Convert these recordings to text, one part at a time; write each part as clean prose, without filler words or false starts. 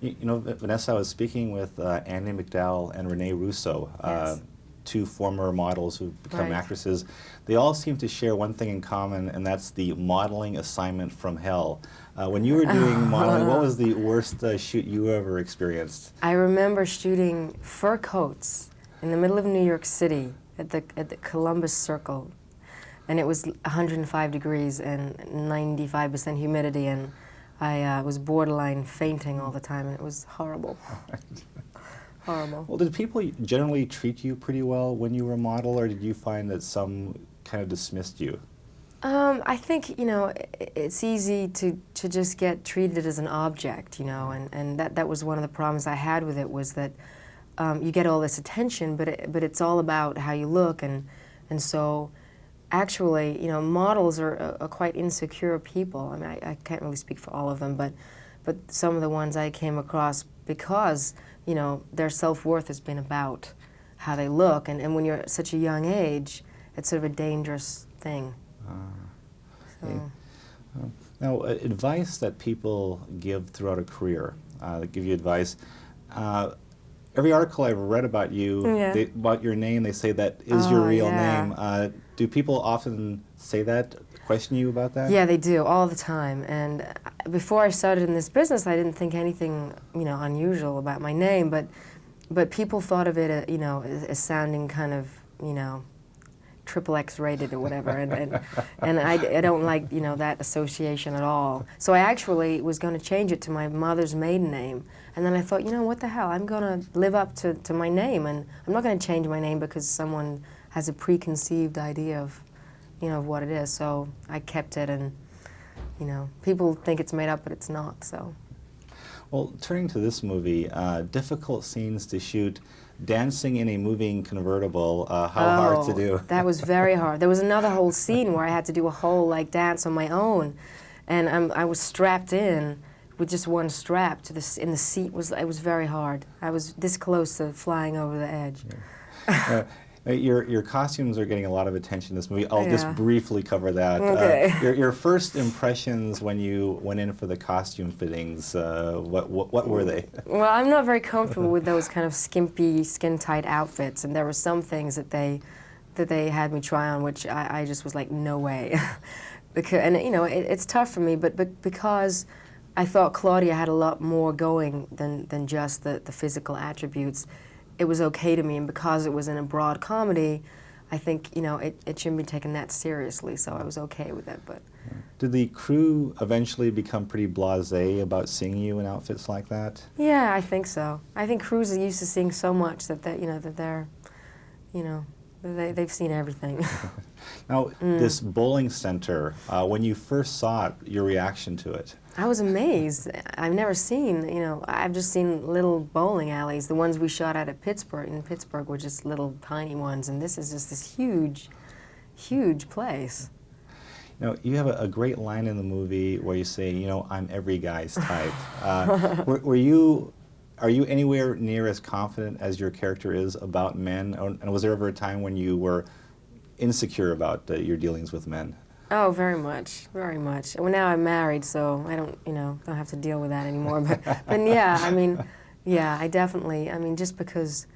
You know, Vanessa, I was speaking with Andy McDowell and Renee Russo, Yes. two former models who've become Right. actresses. They all seem to share one thing in common, and that's the modeling assignment from hell. When you were doing modeling, what was the worst shoot you ever experienced? I remember shooting fur coats in the middle of New York City at the Columbus Circle, and it was 105 degrees and 95% humidity, and I was borderline fainting all the time, and it was horrible. Horrible. Well, did people generally treat you pretty well when you were a model, or did you find that some kind of dismissed you? I think, you know, it's easy to just get treated as an object, you know, and that was one of the problems I had with it, was that you get all this attention, but it's all about how you look, and so actually, you know, models are quite insecure people. I mean, I can't really speak for all of them, but some of the ones I came across, because, you know, their self-worth has been about how they look, and when you're at such a young age, it's sort of a dangerous thing. Okay. Now, advice that people give throughout a career, they give you advice. Every article I've read about you, Yeah. about your name, they say that is your real yeah. name. Do people often say that, question you about that? Yeah, they do, all the time. And before I started in this business, I didn't think anything, you know, unusual about my name, but people thought of it, you know, as sounding kind of, you know, XXX rated or whatever, and I don't like, you know, that association at all. So I actually was going to change it to my mother's maiden name, and then I thought, you know, what the hell, I'm going to live up to my name, and I'm not going to change my name because someone has a preconceived idea of, you know, of what it is. So I kept it, and, you know, people think it's made up, but it's not, so. Well, turning to this movie, difficult scenes to shoot. Dancing in a moving convertible, how hard to do? That was very hard. There was another whole scene where I had to do a whole like dance on my own, and I was strapped in with just one strap to in the seat. It was very hard. I was this close to flying over the edge. Yeah. Your costumes are getting a lot of attention in this movie. I'll just Yeah. briefly cover that. Okay. Your first impressions when you went in for the costume fittings, what were they? Well, I'm not very comfortable with those kind of skimpy, skin-tight outfits, and there were some things that they had me try on, which I just was like, no way. Because, and you know, it's tough for me, but because I thought Claudia had a lot more going than just the physical attributes, it was okay to me, and because it was in a broad comedy, I think, you know, it shouldn't be taken that seriously, so I was okay with it. But did the crew eventually become pretty blasé about seeing you in outfits like that? yeah, I think so. I think crews are used to seeing so much that you know, that they're, you know, they've seen everything. Now, this bowling center, when you first saw it, your reaction to it? I was amazed. I've never seen, you know, I've just seen little bowling alleys. The ones we shot at in Pittsburgh were just little tiny ones, and this is just this huge, huge place. You know, you have a great line in the movie where you say, you know, I'm every guy's type. Are you anywhere near as confident as your character is about men? And was there ever a time when you were insecure about your dealings with men? Oh, very much, very much. Well, now I'm married, so I don't, you know, don't have to deal with that anymore. But yeah, I mean, yeah, I definitely, I mean, just because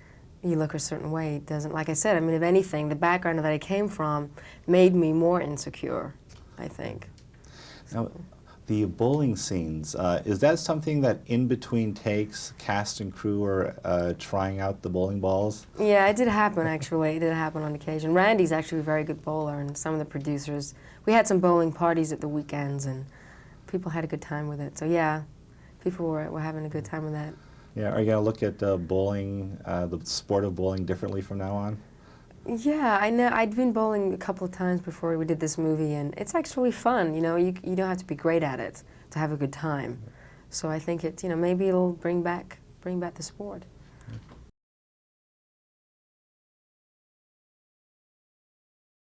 you look a certain way doesn't, like I said, I mean, if anything, the background that I came from made me more insecure, I think. Now, the bowling scenes, is that something that in between takes, cast and crew are trying out the bowling balls? Yeah, it did happen, actually. It did happen on occasion. Randy's actually a very good bowler, and some of the producers, we had some bowling parties at the weekends, and people had a good time with it. So yeah, people were having a good time with that. Yeah, are you going to look at bowling, the sport of bowling differently from now on? Yeah, I know. I'd been bowling a couple of times before we did this movie, and it's actually fun. You know, you don't have to be great at it to have a good time. So I think it, you know, maybe it'll bring back the sport.